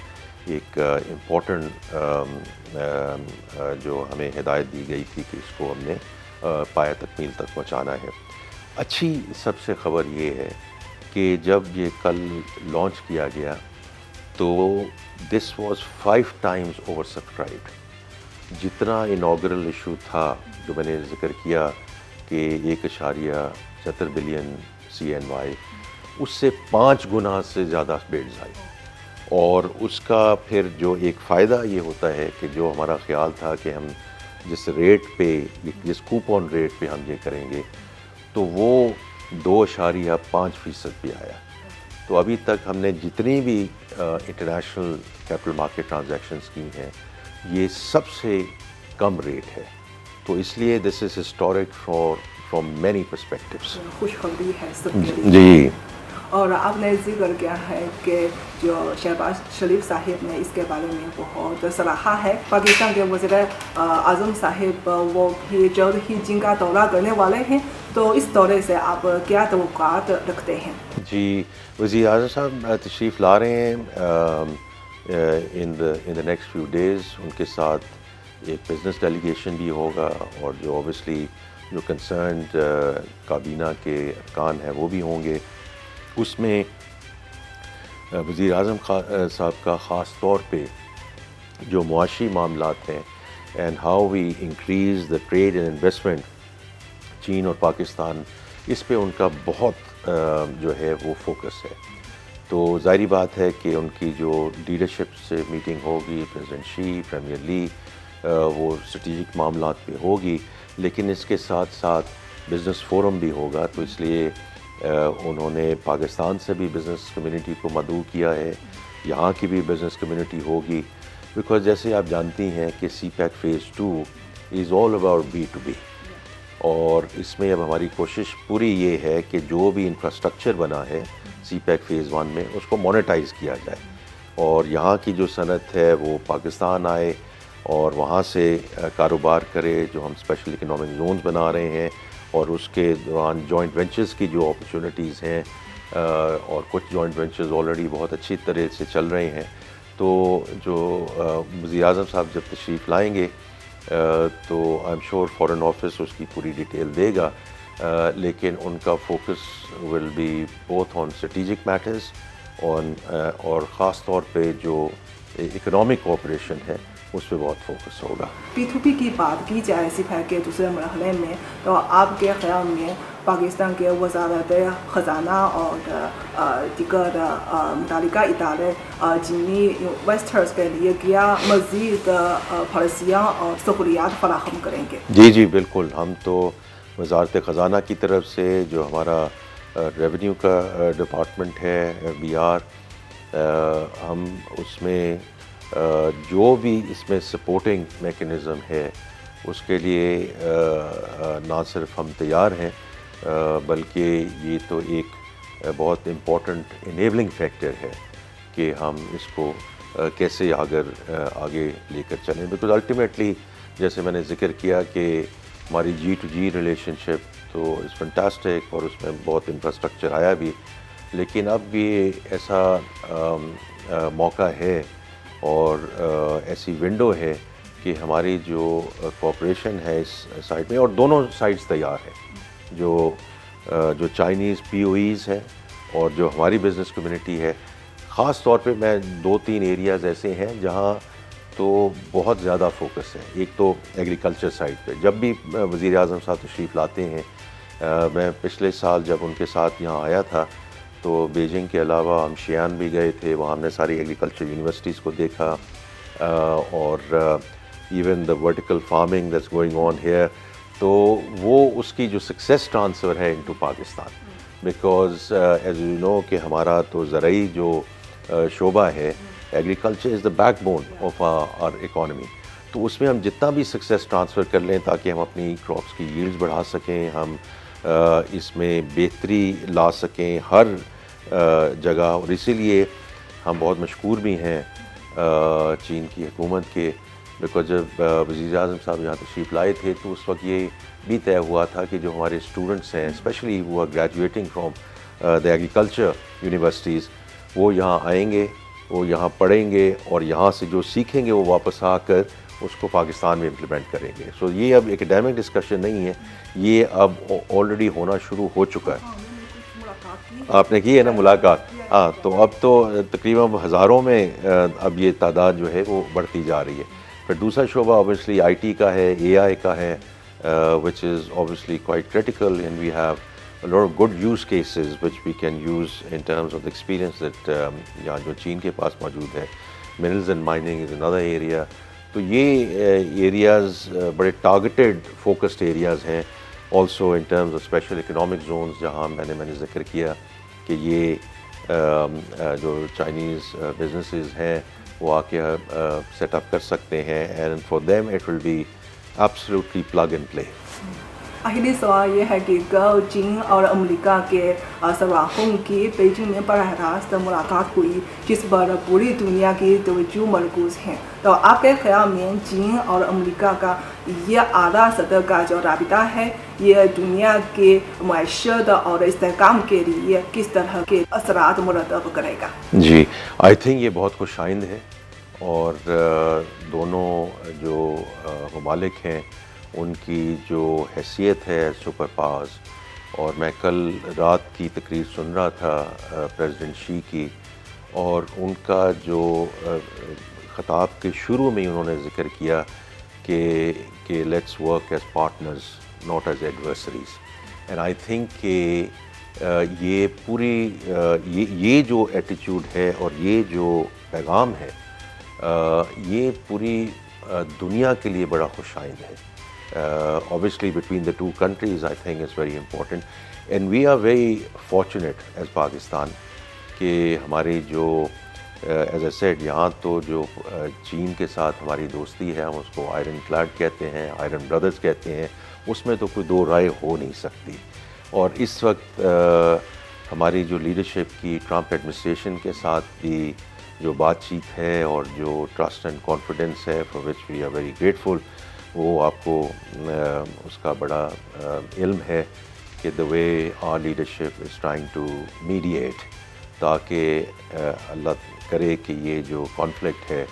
एक इम्पॉर्टेंट जो हमें हिदायत दी गई थी कि इसको हमने पाया तकमील तक पहुँचाना है। अच्छी सबसे ख़बर ये है कि जब ये कल लॉन्च किया गया तो this was 5 times over subscribed. जितना इनॉग्रल इशू था जो मैंने जिक्र किया कि 1.75 बिलियन CNY, उससे 5 गुना से ज़्यादा बिड्स आई। और उसका फिर जो एक फ़ायदा ये होता है कि जो हमारा ख्याल था कि हम जिस रेट पे, जिस कूपन रेट पे हम ये करेंगे, तो वो 2.5% भी आया। तो अभी तक हमने जितनी भी इंटरनेशनल कैपिटल मार्केट ट्रांजैक्शंस की हैं, ये सबसे कम रेट है। तो इसलिए this is historic from many perspectives. खुशखबरी है सबके लिए। जी। اور آپ نے ذکر کیا ہے کہ جو شہباز شریف صاحب نے اس کے بارے میں بہت سراہا ہے. پاکستان کے وزیر اعظم صاحب وہ بھی جلد ہی چین کا دورہ کرنے والے ہیں, تو اس دورے سے آپ کیا توقعات رکھتے ہیں؟ جی, وزیر اعظم صاحب تشریف لا رہے ہیں ان دا نیکسٹ فیو ڈیز. ان کے ساتھ ایک بزنس ڈیلیگیشن بھی ہوگا, اور جو اوبیسلی جو کنسرنڈ کابینہ کے ارکان ہیں وہ بھی ہوں گے. اس میں وزیر اعظم صاحب کا خاص طور پہ جو معاشی معاملات ہیں and how we increase the trade and investment چین اور پاکستان, اس پہ ان کا بہت جو ہے وہ فوکس ہے. تو ظاہری بات ہے کہ ان کی جو لیڈرشپ سے میٹنگ ہوگی, پریزیڈنٹ شی, پریمیئر لی, وہ اسٹریٹجک معاملات پہ ہوگی, لیکن اس کے ساتھ ساتھ بزنس فورم بھی ہوگا. تو اس لیے انہوں نے پاکستان سے بھی بزنس کمیونٹی کو مدعو کیا ہے, یہاں کی بھی بزنس کمیونٹی ہوگی, بیکاز جیسے آپ جانتی ہیں کہ CPEC phase 2 is all about B2B, اور اس میں اب ہماری کوشش پوری یہ ہے کہ جو بھی انفراسٹرکچر بنا ہے سی پیک فیز 1 میں اس کو مونیٹائز کیا جائے, اور یہاں کی جو صنعت ہے وہ پاکستان آئے اور وہاں سے کاروبار کرے. جو ہم اسپیشل اکنامک زونز بنا رہے ہیں, اور اس کے دوران جوائنٹ وینچرز کی جو اپرچونیٹیز ہیں, اور کچھ جوائنٹ وینچرز آلریڈی بہت اچھی طرح سے چل رہے ہیں. تو جو وزیر اعظم صاحب جب تشریف لائیں گے تو I am sure foreign office اس کی پوری ڈیٹیل دے گا, لیکن ان کا focus will be both on strategic matters اور خاص طور پہ جو اکنامک کوآپریشن ہے اس پہ بہت فوکس ہوگا. P2P کی بات کی جائے سی پیک کے دوسرے مرحلے میں, تو آپ کے خیال میں پاکستان کے وزارت خزانہ اور دیگر متعلقہ ادارے چینی انویسٹرز کے لیے کیا مزید پالیسیاں اور سہولیات فراہم کریں گے؟ جی بالکل. ہم تو وزارت خزانہ کی طرف سے جو ہمارا ریونیو کا ڈپارٹمنٹ ہے FBR, ہم اس میں جو بھی اس میں سپورٹنگ میکنزم ہے اس کے لیے نہ صرف ہم تیار ہیں بلکہ یہ تو ایک بہت امپورٹنٹ انیبلنگ فیکٹر ہے کہ ہم اس کو کیسے آگے لے کر چلیں. بیکاز الٹیمیٹلی جیسے میں نے ذکر کیا کہ ہماری G2G ریلیشن شپ تو از فنٹاسٹک, اور اس میں بہت انفراسٹرکچر آیا بھی, لیکن اب یہ ایسا موقع ہے اور ایسی ونڈو ہے کہ ہماری جو کوآپریشن ہے اس سائڈ میں, اور دونوں سائڈز تیار ہیں, جو چائنیز POEs ہیں اور جو ہماری بزنس کمیونٹی ہے. خاص طور پہ میں 2-3 ایریاز ایسے ہیں جہاں تو بہت زیادہ فوکس ہے. ایک تو ایگریکلچر سائڈ پہ, جب بھی وزیر اعظم صاحب تشریف لاتے ہیں, میں پچھلے سال جب ان کے ساتھ یہاں آیا تھا تو بیجنگ کے علاوہ ہم شیان بھی گئے تھے, وہاں ہم نے ساری ایگریکلچر یونیورسٹیز کو دیکھا, اور even the vertical farming that's going on here. تو وہ اس کی جو سکسیس ٹرانسفر ہے into Pakistan, because as you know کہ ہمارا تو زرعی جو شعبہ ہے, agriculture is the backbone of our economy. تو اس میں ہم جتنا بھی سکسیس ٹرانسفر کر لیں تاکہ ہم اپنی کراپس کی ییلڈز بڑھا سکیں, ہم اس میں بہتری لا سکیں ہر جگہ. اور اسی لیے ہم بہت مشکور بھی ہیں چین کی حکومت کے, بیکاز جب وزیر اعظم صاحب یہاں تشریف لائے تھے تو اس وقت یہ بھی طے ہوا تھا کہ جو ہمارے اسٹوڈنٹس ہیں, اسپیشلی وہ are graduating from the agriculture universities, وہ یہاں آئیں گے, وہ یہاں پڑھیں گے, اور یہاں سے جو سیکھیں گے وہ واپس آ کر اس کو پاکستان میں امپلیمنٹ کریں گے. سو یہ اب اکیڈیمک ڈسکشن نہیں ہے, یہ اب آلریڈی ہونا شروع ہو چکا ہے. آپ نے کی ہے نا ملاقات؟ ہاں, تو اب تو تقریباً ہزاروں میں اب یہ تعداد جو ہے وہ بڑھتی جا رہی ہے. پھر دوسرا شعبہ اوبیسلی IT کا ہے, AI کا ہے, which is obviously quite critical, and we have a lot of good use cases which we can use in terms of the experience that یہاں جو چین کے پاس موجود ہے. Minerals and mining is another area. تو یہ areas بڑے targeted focused areas ہیں. Also in terms of special economic zones, جہاں میں نے ذکر کیا کہ یہ جو چائنیز بزنسز ہیں وہ آ کے سیٹ اپ کر سکتے ہیں, and for them it will be absolutely plug and play. आखिरी सवाल ये है कि कल चीन और अमेरिका के सरबराहों की बीजिंग में बरह रास्त मुलाकात हुई जिस पर पूरी दुनिया की तवज्जो मरकूज है। तो आपके ख्याल में चीन और अमेरिका का ये आला सतह का जो राबिता है ये दुनिया के मईशत और इस्तेहकाम के लिए किस तरह के असरात मुरतब करेगा? जी, आई थिंक ये बहुत खुशाइंद है और दोनों जो ममालिक हैं उनकी जो हैसियत है सुपर पावर्स, और मैं कल रात की तकरीर सुन रहा था प्रेसिडेंट शी की, और उनका जो ख़ताब के शुरू में ही उन्होंने ज़िक्र किया कि let's work as partners not as adversaries. And I think कि ये पूरी ये जो एटीट्यूड है और ये जो पैगाम है ये पूरी दुनिया के लिए बड़ा खुशाइंद है। Obviously between the two countries I think it's very important and we are very fortunate as Pakistan कि हमारी जो as I said यहाँ तो जो चीन के साथ हमारी दोस्ती है हम उसको आयरन क्लैड कहते हैं, आयरन ब्रदर्स कहते हैं, उसमें तो कोई दो राय हो नहीं सकती। और इस वक्त हमारी जो लीडरशिप की ट्रंप एडमिनिस्ट्रेशन के साथ भी जो बातचीत है और जो ट्रस्ट एंड कॉन्फिडेंस है for which we are very grateful, वो आपको उसका बड़ा इल्म है कि the way our leadership is trying to mediate, ताकि अल्लाह करे कि ये जो कॉन्फ्लिक्ट है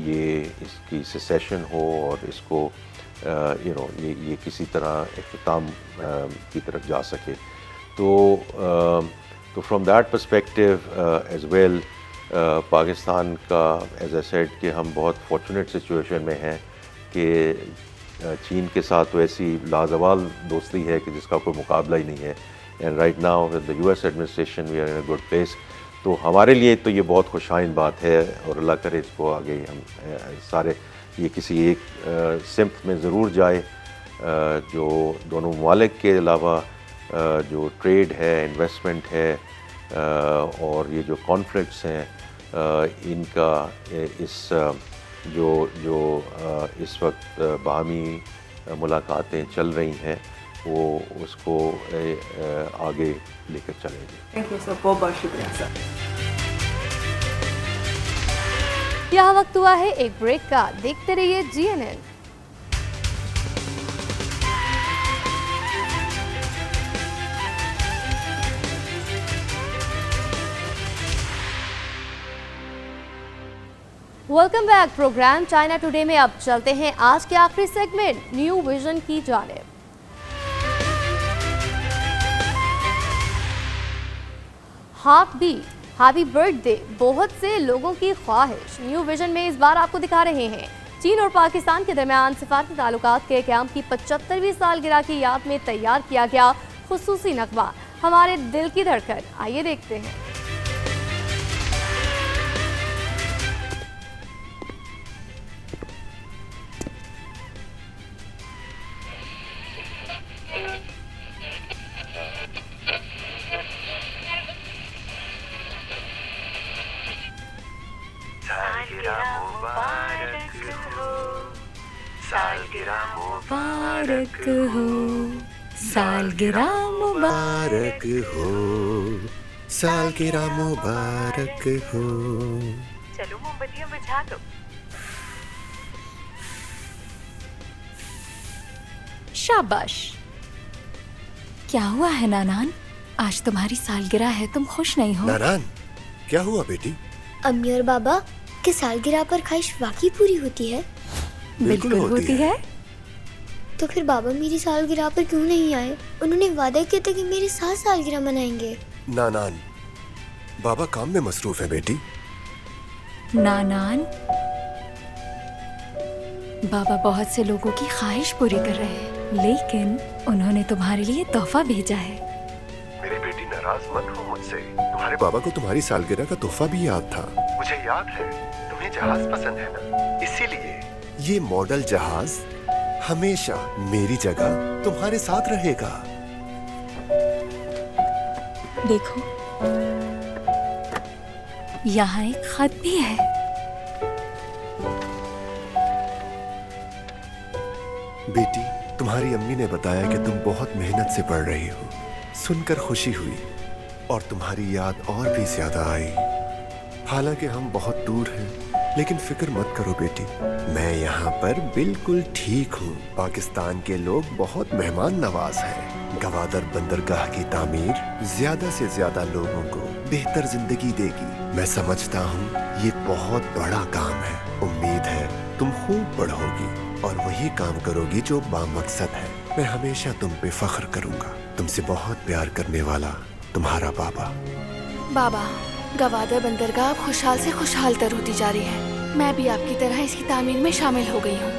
ये इसकी सेसेशन हो और इसको ये किसी तरह इख्तिताम की तरफ जा सके। तो from that perspective as well Pakistan का एज आई सेड कि हम बहुत फॉर्चुनेट सिचुएशन में हैं कि चीन के साथ तो ऐसी लाजवाल दोस्ती है कि जिसका कोई मुकाबला ही नहीं है। And right now with the US administration we are in a good place. तो हमारे लिए तो ये बहुत खुशाइन बात है और अल्लाह करे इसको आगे हम सारे ये किसी एक सिम्त में ज़रूर जाए जो दोनों ममालिक के अलावा जो ट्रेड है, इन्वेस्टमेंट है और ये जो कॉन्फ्लिक्ट्स हैं इनका इस जो इस वक्त बाहमी मुलाकातें चल रही हैं वो उसको आगे लेकर चलेंगे। थैंक यू सर, बहुत बहुत शुक्रिया सर। यह वक्त हुआ है एक ब्रेक का, देखते रहिए GNN. Welcome back. Programme China today में अब चलते हैं आज के आखिरी सेगमेंट न्यू विजन की जानिब। हार्ट बीट, हैप्पी बर्थडे बहुत से लोगों की ख्वाहिश। न्यू विजन में इस बार आपको दिखा रहे हैं चीन और पाकिस्तान के दरमियान सिफारती ताल्लुकात के क़याम की 75वीं सालगिरह की याद में तैयार किया गया खुसूसी नगमा हमारे दिल की धड़कन। आइए देखते हैं। मुबारक हो, सालगिरह मुबारक हो, सालगिरह मुबारक हो। चलो मोमबत्तियां बुझा दो। शाबाश। क्या हुआ है नानान, आज तुम्हारी सालगिरह है, तुम खुश नहीं हो? नानान, क्या हुआ बेटी? अम्मी और बाबा की सालगिरह पर ख्वाहिश वाकई पूरी होती है? बिल्कुल होती है। तो फिर बाबा मेरी सालगिरह पर क्यों नहीं आए? उन्होंने वादा किया था कि मेरे साथ सालगिरह मनाएंगे। नानान, बाबा काम में मसरूफ है बेटी। नानान, बाबा बहुत से लोगों की ख्वाहिश पूरी कर रहे हैं, लेकिन उन्होंने तुम्हारे लिए तोहफा भेजा है। मेरी बेटी नाराज मत हो मुझसे। तुम्हारे बाबा को तुम्हारी सालगिरह का तोहफा भी याद था। मुझे याद है, तुम्हें जहाज पसंद है ना, इसीलिए ये मॉडल जहाज हमेशा मेरी जगह तुम्हारे साथ रहेगा। देखो, यहाँ एक खत भी है। बेटी, तुम्हारी अम्मी ने बताया कि तुम बहुत मेहनत से पढ़ रही हो। सुनकर खुशी हुई और तुम्हारी याद और भी ज्यादा आई। हालांकि हम बहुत दूर हैं, लेकिन फिक्र मत करो बेटी, मैं यहाँ पर बिल्कुल ठीक हूँ। पाकिस्तान के लोग बहुत मेहमान नवाज हैं। गवादर बंदरगाह की तामीर ज्यादा से ज्यादा लोगों को बेहतर जिंदगी देगी। मैं समझता हूँ ये बहुत बड़ा काम है। उम्मीद है तुम खूब पढ़ोगी और वही काम करोगी जो बामकसद है। मैं हमेशा तुम पे फख्र करूँगा। तुमसे बहुत प्यार करने वाला तुम्हारा बाबा। बाबा, गवादर बंदरगाह अब खुशहाल से खुशहाल तर होती जा रही है। मैं भी आपकी तरह इसकी तामीर में शामिल हो गई हूँ।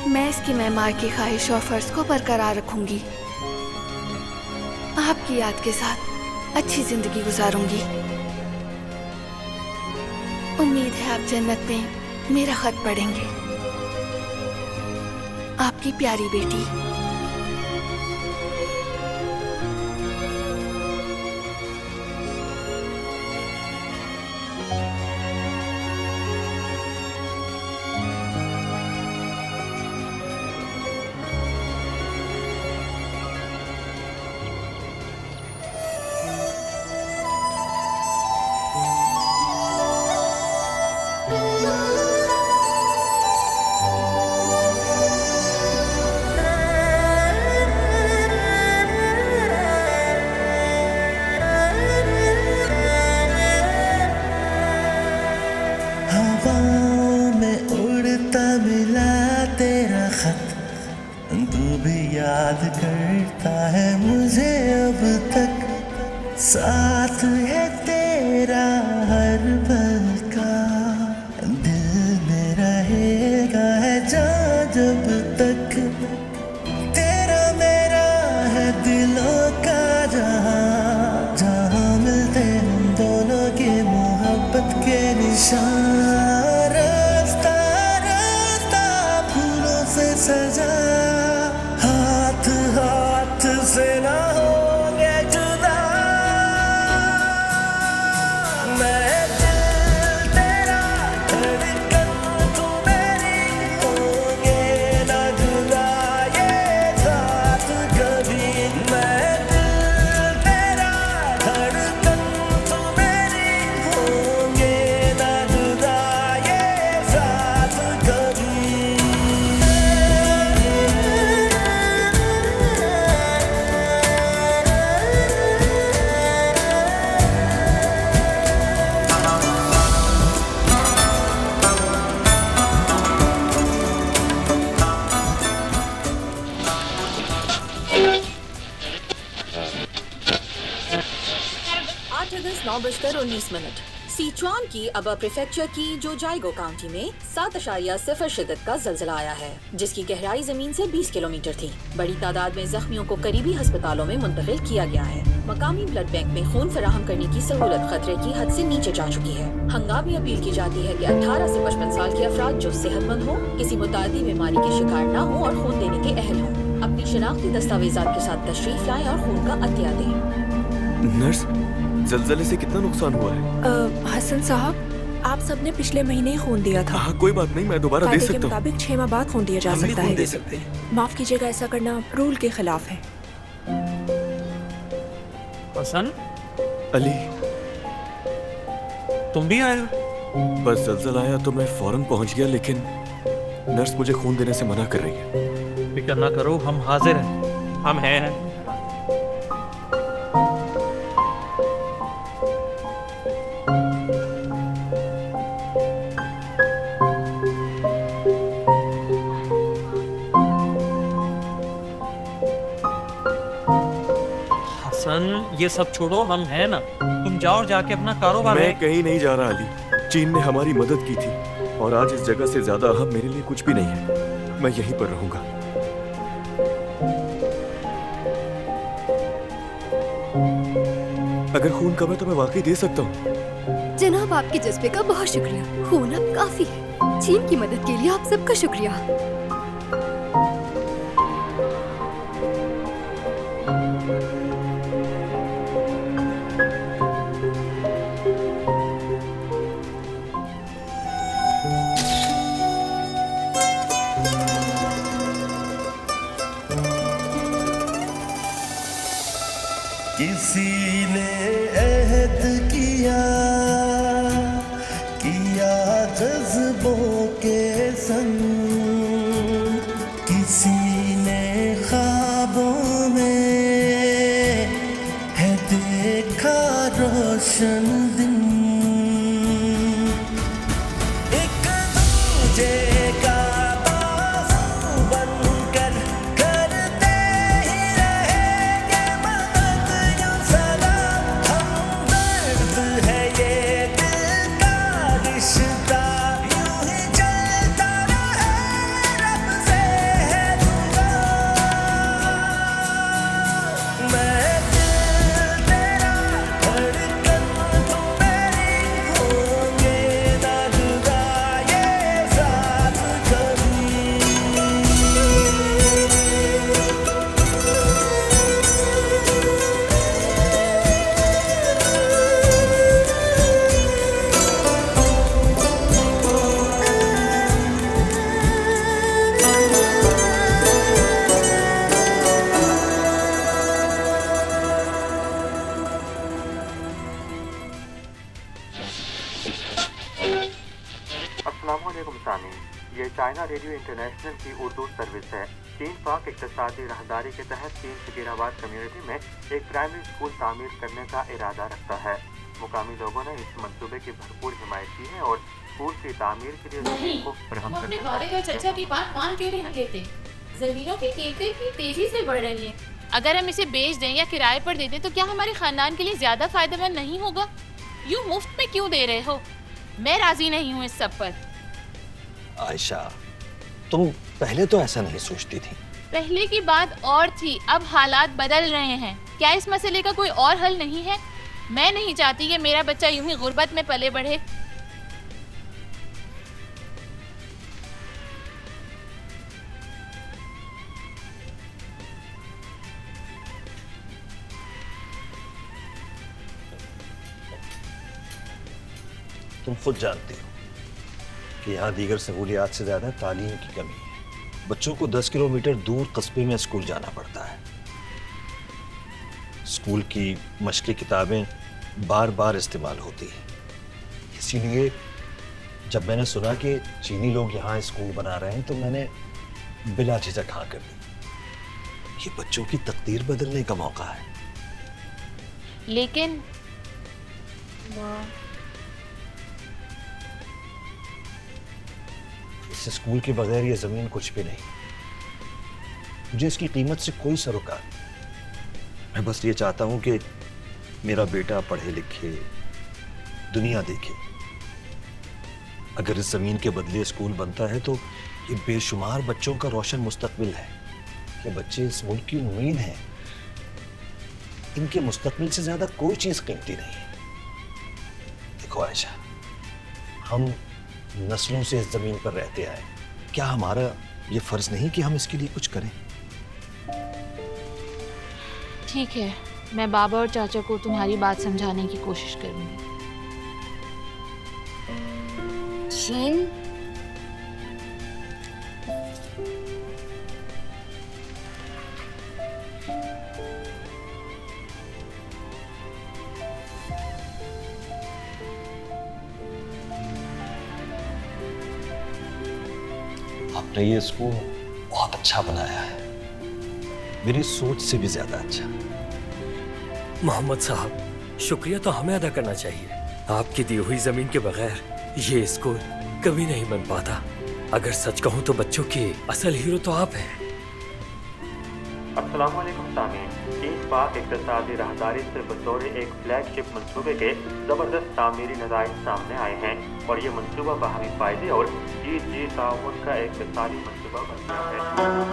मैं इसकी मेमार की ख्वाहिश और फर्ज को बरकरार रखूंगी। आपकी याद के साथ अच्छी जिंदगी गुजारूंगी। उम्मीद है आप जन्नत में मेरा खत पढ़ेंगे। आपकी प्यारी बेटी। याद करता है मुझे अब तक, साथ है तेरा हर पल का, दिल में रहेगा है जहाँ जब तक, तेरा मेरा है दिलों का जहाँ, जहाँ मिलते हम दोनों के मोहब्बत के निशान, रास्ता रास्ता फूलों से सजा, हाथ से ना होंगे जुदा, मैं दिल तेरा धड़कन तू मेरी, होंगे ना जुदा ये साथ कभी, मैं दिल तेरा धड़कन तू मेरी, होंगे ना जुदा ये साथ कभी। अगस्त 9:19 सिचुआन की अबा प्रीफेक्चर की जोजाइगो काउंटी में 7.0 शिद्दत का ज़लज़ला आया है, जिसकी गहराई जमीन से 20 किलोमीटर थी। बड़ी तादाद में जख्मियों को करीबी अस्पतालों में मुंतकिल किया गया है। मकामी ब्लड बैंक में खून फराहम करने की सहूलत खतरे की हद से नीचे जा चुकी है। हंगामी अपील की जाती है कि 18 से 55 साल के अफराद जो सेहतमंद हो, किसी मुतादी बीमारी के शिकार न हो और खून देने के अहल हों, अपनी शनाख्ती दस्तावेजात के साथ तशरीफ लाएं और खून का अतिया दें। नर्स, ज़लज़ले से कितना नुकसान हुआ है? हसन साहब, आप सबने पिछले महीने खून दिया था। हाँ, कोई बात नहीं, मैं दोबारा दे सकता हूँ। के मुताबिक 6 माह बाद खून दिया जा सकता है। दे सकते हैं। माफ कीजिएगा, ऐसा करना रूल के खिलाफ है। हसन, अली, तुम भी आए हो? बस ज़लज़ला आया तो मैं फौरन पहुँच गया, लेकिन नर्स मुझे खून देने से मना कर रही है। फिक्र ना करो, हम हाजिर हैं, हम हैं। ये सब छोड़ो, हम हैं ना। तुम जाओ, जाके अपना कारोबार। मैं कहीं नहीं जा रहा अली। चीन ने हमारी मदद की थी और आज इस जगह से ज्यादा अहम मेरे लिए कुछ भी नहीं है। मैं यहीं पर रहूंगा। अगर खून कम है तो मैं वाकई दे सकता हूँ। जनाब, आपके जज्बे का बहुत शुक्रिया। खून अब काफी है। चीन की मदद के लिए आप सबका शुक्रिया। किसी ने अहद किया जज्बों के संग, किसी ने ख्वाबों में है देखा रोशन दिन, एक दूजे का बाजू बनकर करते ही रहेंगे मदद यूं सदा, हमदर्द है ये दिल का रिश्ता, यूं ही चलता रहे रब से है दुआ, मैं दिल तेरा धड़कन तू मेरी, होंगे ना जुदा ये साथ कभी। अस्सलामुअलैकुम सामीन, ये चाइना रेडियो इंटरनेशनल की उर्दू सर्विस है। चीन पाक इक़्तिसादी राहदारी के तहत चीन सगीराबाद कम्युनिटी में एक प्राइमरी स्कूल तामीर करने का इरादा रखता है। मुकामी लोगों ने इस मंसूबे की भरपूर हिमायत की है और स्कूल की तामीर के लिए ज़मीन को फराहम अपने करने वालिद और चचा की बात मान क्यों नहीं लेते? जमीनों की कीमतें इतनी तेजी से बढ़ रही हैं। अगर हम इसे बेच दें या किराए पर दे दें तो क्या हमारे खानदान के लिए ज्यादा फायदेमंद नहीं होगा? यूं मुफ्त में क्यों दे रहे हो? मैं राजी नहीं हूँ इस सब पर। आयशा, तुम पहले तो ऐसा नहीं सोचती थी। पहले की बात और थी, अब हालात बदल रहे हैं। क्या इस मसले का कोई और हल नहीं है? मैं नहीं चाहती कि मेरा बच्चा यूं ही गुर्बत में पले बढ़े। तुम खुद जानती हो कि यहाँ दीगर सहूलियात से ज्यादा तालीम की कमी है। बच्चों को 10 किलोमीटर दूर कस्बे में स्कूल जाना पड़ता है। स्कूल की मश्क़ी किताबें बार बार इस्तेमाल होती है। इसीलिए जब मैंने सुना कि चीनी लोग यहाँ स्कूल बना रहे हैं तो मैंने बिला झिझक हाँ कर दी। ये बच्चों की तकदीर बदलने का मौका है। लेकिन इस स्कूल के बगैर ये जमीन कुछ भी नहीं। मुझे इसकी कीमत से कोई सरोकार नहीं। मैं बस ये चाहता हूं कि मेरा बेटा पढ़े लिखे, दुनिया देखे। अगर इस जमीन के बदले स्कूल बनता है तो ये बेशुमार बच्चों का रोशन मुस्तकबिल है। ये बच्चे इस मुल्क की उम्मीद हैं। इनके मुस्तकबिल से ज्यादा कोई चीज कीमती नहीं है। देखो आयशा, हम नस्लों से इस जमीन पर रहते आए। क्या हमारा ये फर्ज नहीं कि हम इसके लिए कुछ करें? ठीक है, मैं बाबा और चाचा को तुम्हारी बात समझाने की कोशिश करूंगी। चीन आपने ये स्कूल बहुत अच्छा बनाया है, मेरी सोच से भी ज्यादा अच्छा। मोहम्मद साहब, शुक्रिया तो हमें अदा करना चाहिए। आपकी दी हुई जमीन के बगैर ये स्कूल कभी नहीं बन पाता। अगर सच कहूँ तो बच्चों की असल हीरो तो आप हैं। अस्सलामुअलैकुम सामीन, चीन पाक इक़्तिसादी राहदारी से बतौर एक फ्लैगशिप मंसूबे के ज़बरदस्त तामीरी नताइज सामने आए हैं और ये मंसूबा बाहमी फ़ायदे और जी ताउन का एक मिसाली मंसूबा बन गया है।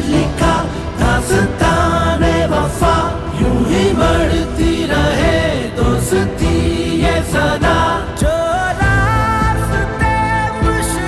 लिखा दास्ताने वफा, यूं ही बढ़ती रहे दोस्ती ये सदा। जो रास्ते मुश्किल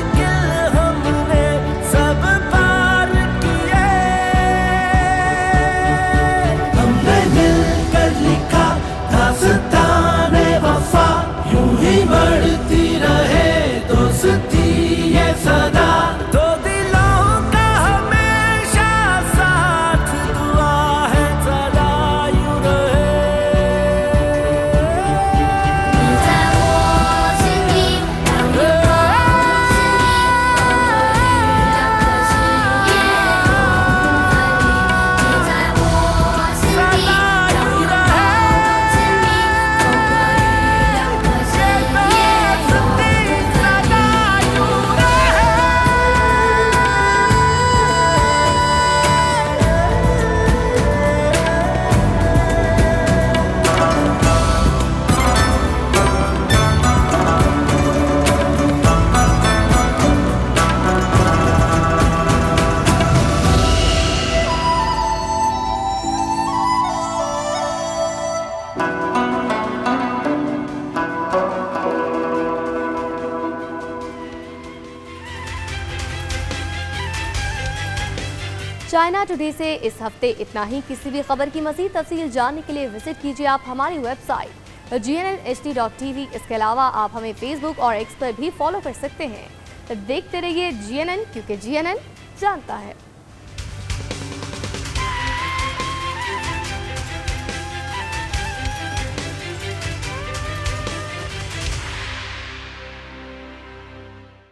चाइना टुडे से इस हफ्ते इतना ही। किसी भी खबर की मज़ीद तफसील जानने के लिए विजिट कीजिए आप हमारी वेबसाइट GNNHD.TV। इसके अलावा आप हमें फेसबुक और एक्स पर भी फॉलो कर सकते हैं। देखते रहिए GNN, क्योंकि GNN जानता है।